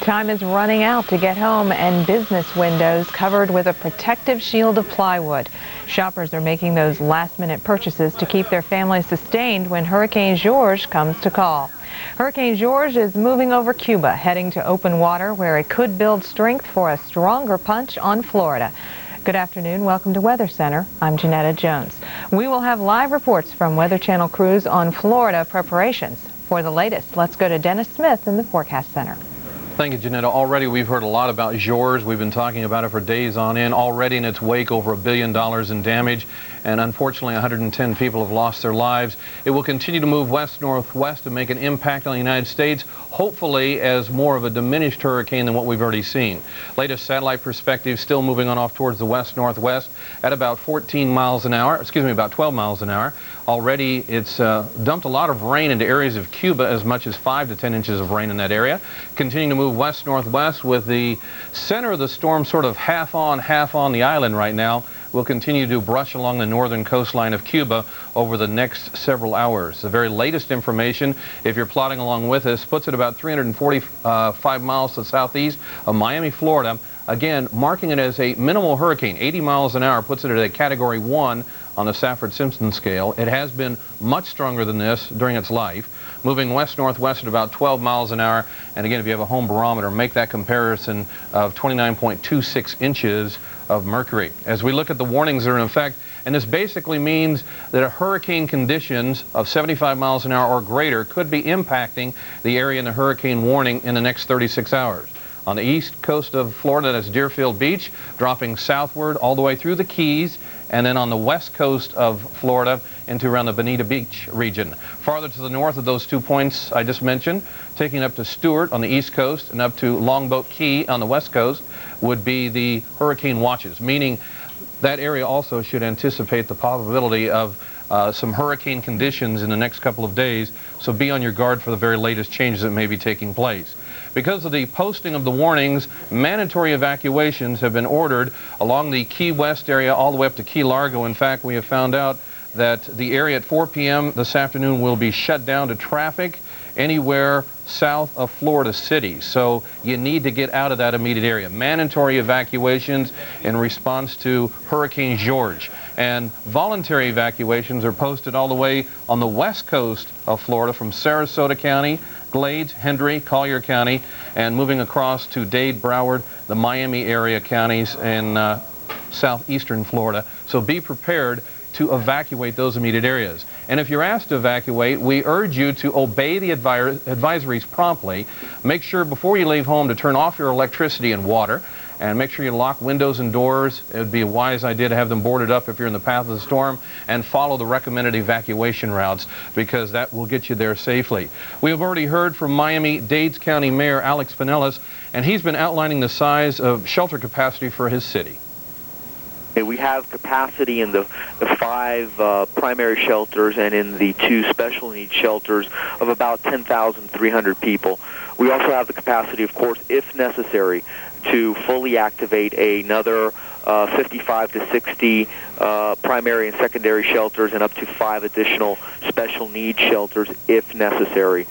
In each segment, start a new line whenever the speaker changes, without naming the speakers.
Time is running out to get home, and business windows covered with a protective shield of plywood. Shoppers are making those last-minute purchases to keep their families sustained when Hurricane George comes to call. Hurricane George is moving over Cuba, heading to open water where it could build strength for a stronger punch on Florida. Good afternoon. Welcome to Weather Center. I'm Jeanette Jones. We will have live reports from Weather Channel crews on Florida preparations. For the latest, let's go to Dennis Smith in the Forecast Center.
Thank you, Jeanette. Already we've heard a lot about George. We've been talking about it for days on end. Already in its wake, over $1 billion in damage, and unfortunately 110 people have lost their lives. It will continue to move west-northwest and make an impact on the United States, hopefully as more of a diminished hurricane than what we've already seen. Latest satellite perspective, still moving on off towards the west-northwest at about 14 miles an hour, about 12 miles an hour. Already it's dumped a lot of rain into areas of Cuba, as much as 5 to 10 inches of rain in that area. Continuing to move west-northwest with the center of the storm sort of half on the island right now. Will continue to brush along the northern coastline of Cuba over the next several hours. The very latest information, if you're plotting along with us, puts it about 345 miles to the southeast of Miami, Florida. Again, marking it as a minimal hurricane. 80 miles an hour puts it at a Category 1 on the Safford-Simpson scale. It has been much stronger than this during its life, moving west-northwest at about 12 miles an hour. And again, if you have a home barometer, make that comparison of 29.26 inches of mercury. As we look at the warnings that are in effect, and this basically means that hurricane conditions of 75 miles an hour or greater could be impacting the area in the hurricane warning in the next 36 hours. On the east coast of Florida, that's Deerfield Beach, dropping southward all the way through the Keys, and then on the west coast of Florida into around the Bonita Beach region. Farther to the north of those 2 points I just mentioned, taking up to Stewart on the east coast and up to Longboat Key on the west coast, would be the hurricane watches, meaning that area also should anticipate the possibility of some hurricane conditions in the next couple of days, so be on your guard for the very latest changes that may be taking place. Because of the posting of the warnings, mandatory evacuations have been ordered along the Key West area all the way up to Key Largo. In fact, we have found out that the area at 4 p.m. this afternoon will be shut down to traffic anywhere south of Florida City. So you need to get out of that immediate area. Mandatory evacuations in response to Hurricane George. And voluntary evacuations are posted all the way on the west coast of Florida from Sarasota County, Glades, Hendry, Collier County, and moving across to Dade, Broward, the Miami area counties in southeastern Florida. So be prepared to evacuate those immediate areas. And if you're asked to evacuate, we urge you to obey the advisories promptly. Make sure before you leave home to turn off your electricity and water, and make sure you lock windows and doors. It would be a wise idea to have them boarded up if you're in the path of the storm, and follow the recommended evacuation routes, because that will get you there safely. We have already heard from Miami-Dade County Mayor Alex Pinellas, and he's been outlining the size of shelter capacity for his city.
We have capacity in the 5 primary shelters and in the 2 special needs shelters of about 10,300 people. We also have the capacity, of course, if necessary, to fully activate another 55 to 60 primary and secondary shelters and up to 5 additional special needs shelters if necessary.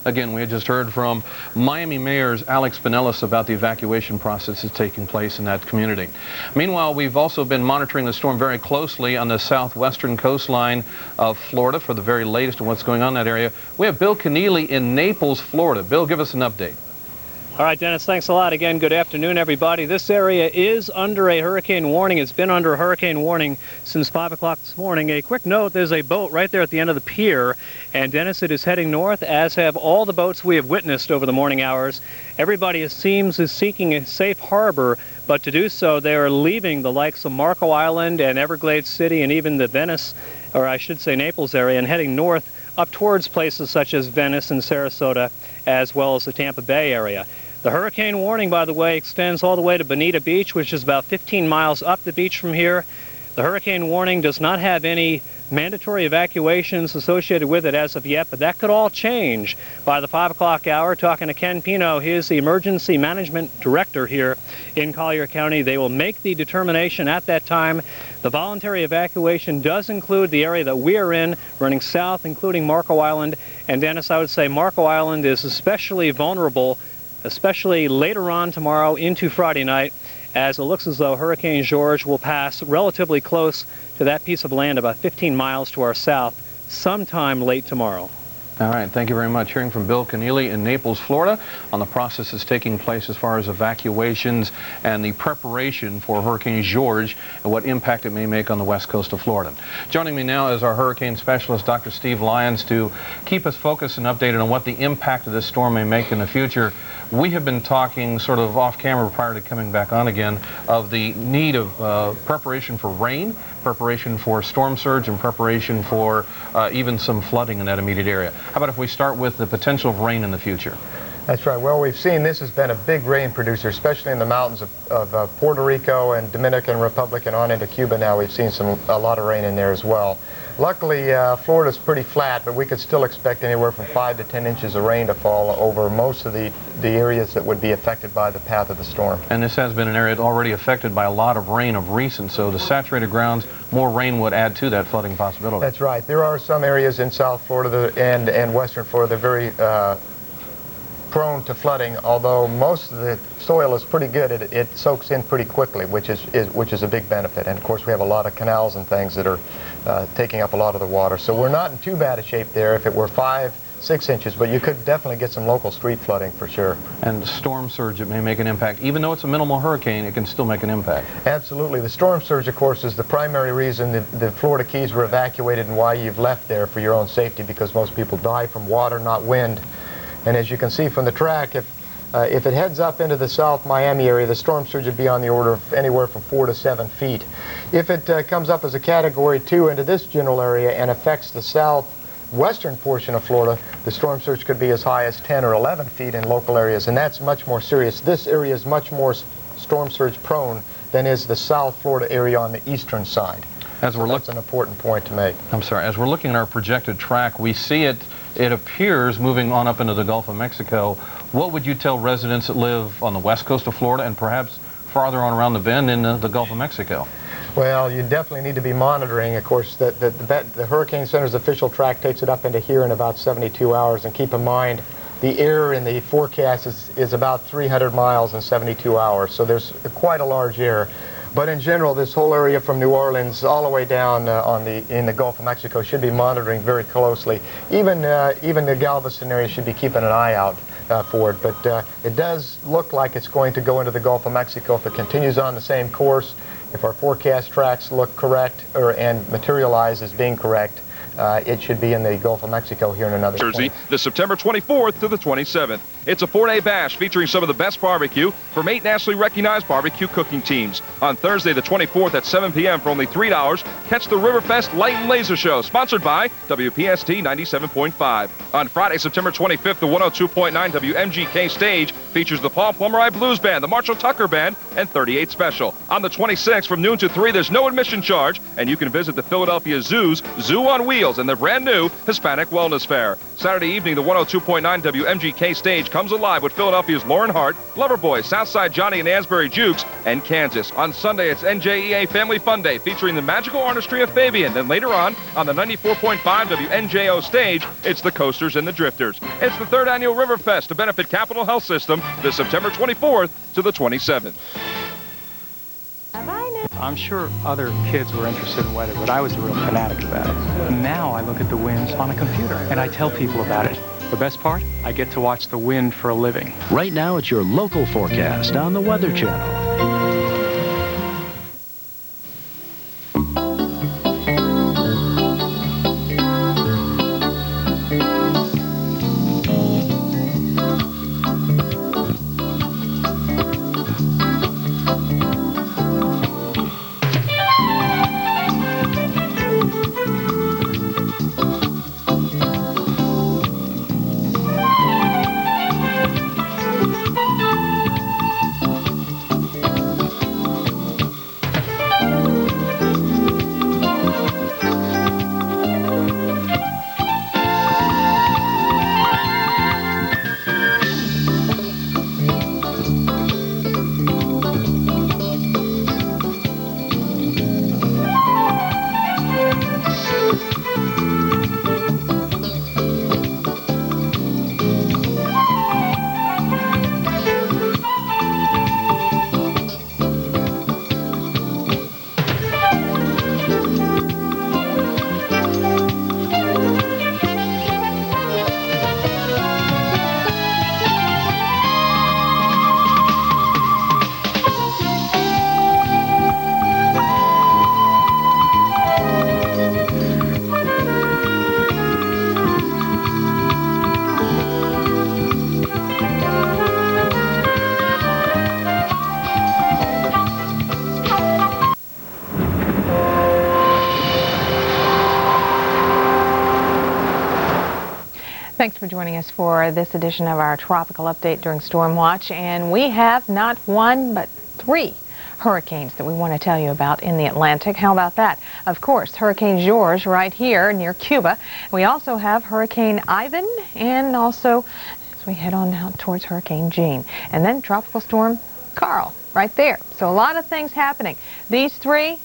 Again, we had just heard from Miami Mayor's Alex Pinellas about the evacuation process that's taking place in that community. Meanwhile, we've also been monitoring the storm very closely on the southwestern coastline of Florida for the very latest on what's going on in that area. We have Bill Keneally in Naples, Florida. Bill, give us an update.
All right, Dennis, thanks a lot. Again, good afternoon, everybody. This area is under a hurricane warning. It's been under a hurricane warning since 5 o'clock this morning. A quick note, there's a boat right there at the end of the pier, and Dennis, it is heading north, as have all the boats we have witnessed over the morning hours. Everybody, it seems, is seeking a safe harbor, but to do so, they are leaving the likes of Marco Island and Everglades City and even the Venice, or I should say Naples area, and heading north up towards places such as Venice and Sarasota, as well as the Tampa Bay area. The hurricane warning, by the way, extends all the way to Bonita Beach, which is about 15 miles up the beach from here. The hurricane warning does not have any mandatory evacuations associated with it as of yet, but that could all change by the 5 o'clock hour. Talking to Ken Pino, he is the Emergency Management Director here in Collier County. They will make the determination at that time. The voluntary evacuation does include the area that we are in, running south, including Marco Island. And Dennis, I would say Marco Island is especially vulnerable especially later on tomorrow into Friday night, as it looks as though Hurricane George will pass relatively close to that piece of land about 15 miles to our south sometime late tomorrow.
All right, thank you very much. Hearing from Bill Keneally in Naples, Florida, on the processes taking place as far as evacuations and the preparation for Hurricane George and what impact it may make on the west coast of Florida. Joining me now is our hurricane specialist, Dr. Steve Lyons, to keep us focused and updated on what the impact of this storm may make in the future. We have been talking sort of off camera prior to coming back on again of the need of preparation for rain, preparation for storm surge, and preparation for even some flooding in that immediate area. How about if we start with the potential of rain in the future?
That's right. Well, we've seen this has been a big rain producer, especially in the mountains of Puerto Rico and Dominican Republic and on into Cuba now. We've seen a lot of rain in there as well. Luckily, Florida's pretty flat, but we could still expect anywhere from 5 to 10 inches of rain to fall over most of the areas that would be affected by the path of the storm. And
this has been an area already affected by a lot of rain of recent, so the saturated grounds, more rain would add to that flooding possibility.
That's right. There are some areas in South Florida and Western Florida that are very prone to flooding, although most of the soil is pretty good. It soaks in pretty quickly, which is a big benefit. And of course we have a lot of canals and things that are taking up a lot of the water. So we're not in too bad a shape there if it were 5-6 inches, but you could definitely get some local street flooding for sure.
And storm surge, it may make an impact. Even though it's a minimal hurricane, it can still make an impact.
Absolutely. The storm surge, of course, is the primary reason the Florida Keys were evacuated and why you've left there for your own safety, because most people die from water, not wind. And as you can see from the track, if it heads up into the South Miami area, the storm surge would be on the order of anywhere from 4 to 7 feet. If it comes up as a Category 2 into this general area and affects the southwestern portion of Florida, the storm surge could be as high as 10 or 11 feet in local areas, and that's much more serious. This area is much more storm surge prone than is the South Florida area on the eastern side. That's an important point to make.
I'm sorry. As we're looking at our projected track, we see it appears moving on up into the Gulf of Mexico. What would you tell residents that live on the west coast of Florida and perhaps farther on around the bend in the Gulf of Mexico?
Well, you definitely need to be monitoring. Of course, the Hurricane Center's official track takes it up into here in about 72 hours. And keep in mind, the error in the forecast is about 300 miles in 72 hours. So there's quite a large error. But in general, this whole area from New Orleans all the way down in the Gulf of Mexico should be monitoring very closely. Even the Galveston area should be keeping an eye out for it. But it does look like it's going to go into the Gulf of Mexico if it continues on the same course. If our forecast tracks look correct and materialize as being correct, it should be in the Gulf of Mexico here in another
Jersey, the September 24th to the 27th. It's a 4-day bash featuring some of the best barbecue from 8 nationally recognized barbecue cooking teams. On Thursday the 24th at 7 p.m. for only $3, catch the Riverfest Light and Laser Show, sponsored by WPST 97.5. On Friday, September 25th, the 102.9 WMGK stage features the Paul Plummer Blues Band, the Marshall Tucker Band, and 38 Special. On the 26th, from noon to 3, there's no admission charge, and you can visit the Philadelphia Zoo's Zoo on Wheels and their brand new Hispanic Wellness Fair. Saturday evening, the 102.9 WMGK stage comes alive with Philadelphia's Lauren Hart, Loverboy, Southside Johnny and Asbury Jukes, and Kansas. On Sunday, it's NJEA Family Fun Day featuring the magical artistry of Fabian. Then later on the 94.5 WNJO stage, it's the Coasters and the Drifters. It's the 3rd annual Riverfest to benefit Capital Health System this September 24th to the 27th.
I'm sure other kids were interested in weather, but I was a real fanatic about it. Now I look at the winds on a computer, and I tell people about it. The best part? I get to watch the wind for a living.
Right now, it's your local forecast on the Weather Channel.
Thanks for joining us for this edition of our Tropical Update during Storm Watch. And we have not one, but 3 hurricanes that we want to tell you about in the Atlantic. How about that? Of course, Hurricane George right here near Cuba. We also have Hurricane Ivan, and also as we head on out towards Hurricane Jeanne. And then Tropical Storm Karl right there. So a lot of things happening. These 3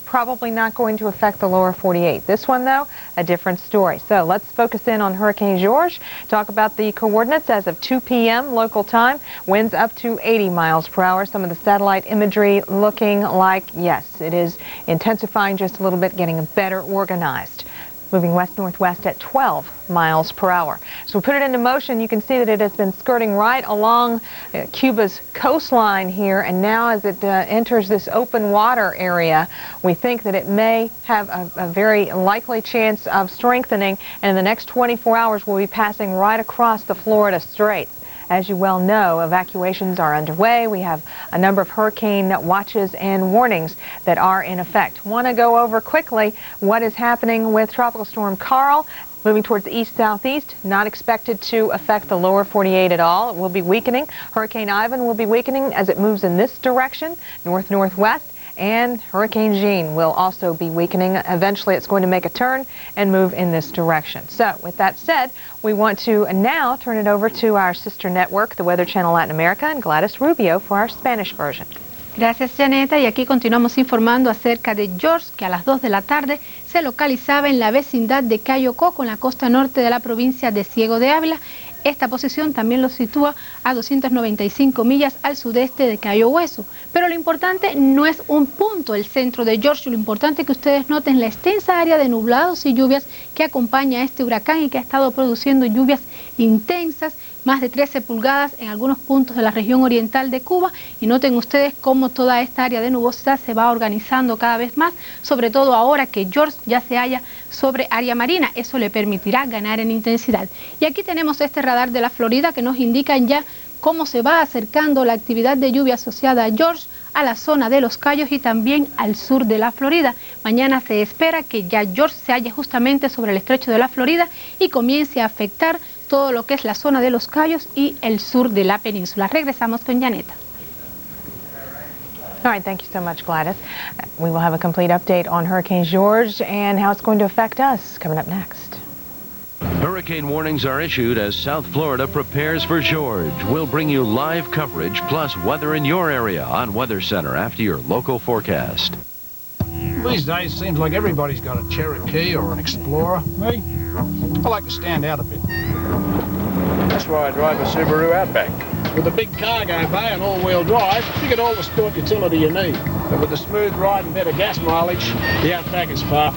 probably not going to affect the lower 48. This one, though, a different story. So let's focus in on Hurricane George, talk about the coordinates as of 2 p.m. local time, winds up to 80 miles per hour. Some of the satellite imagery looking like, yes, it is intensifying just a little bit, getting better organized. Moving west-northwest at 12 miles per hour. So we put it into motion. You can see that it has been skirting right along Cuba's coastline here, and now as it enters this open water area, we think that it may have a very likely chance of strengthening, and in the next 24 hours will be passing right across the Florida Straits. As you well know, evacuations are underway. We have a number of hurricane watches and warnings that are in effect. Want to go over quickly what is happening with Tropical Storm Karl. Moving towards the east-southeast, not expected to affect the lower 48 at all. It will be weakening. Hurricane Ivan will be weakening as it moves in this direction, north-northwest. And Hurricane Jeanne will also be weakening. Eventually, it's going to make a turn and move in this direction. So, with that said, we want to now turn it over to our sister network, the Weather Channel Latin America, and Gladys Rubio for our Spanish version.
Gracias, Janeta. Y aquí continuamos informando acerca de George, que a las 2 de la tarde se localizaba en la vecindad de Cayo Coco, en la costa norte de la provincia de Ciego de Ávila. Esta posición también lo sitúa a 295 millas al sudeste de Cayo Hueso. Pero lo importante no es un punto, el centro de George. Lo importante es que ustedes noten la extensa área de nublados y lluvias que acompaña a este huracán y que ha estado produciendo lluvias intensas, más de 13 pulgadas en algunos puntos de la región oriental de Cuba. Y noten ustedes cómo toda esta área de nubosidad se va organizando cada vez más, sobre todo ahora que George ya se halla sobre área marina. Eso le permitirá ganar en intensidad. Y aquí tenemos este radar de la Florida que nos indica ya cómo se va acercando la actividad de lluvia asociada a George a la zona de Los Cayos y también al sur de la Florida. Mañana se espera que ya George se halle justamente sobre el estrecho de la Florida y comience a afectar todo lo que es la zona de Los Cayos y el sur de la península. Regresamos con Janeta.
All right, thank you so much, Gladys. We will have a complete update on Hurricane George and how it's going to affect us coming up next.
Hurricane warnings are issued as South Florida prepares for George. We'll bring you live coverage plus weather in your area on Weather Center after your local forecast.
These days, it seems like everybody's got a Cherokee or an Explorer. Me, I like to stand out a bit.
That's why I drive a Subaru Outback.
With a big cargo bay and all-wheel drive, you get all the sport utility you need. But with the smooth ride and better gas mileage, the Outback is far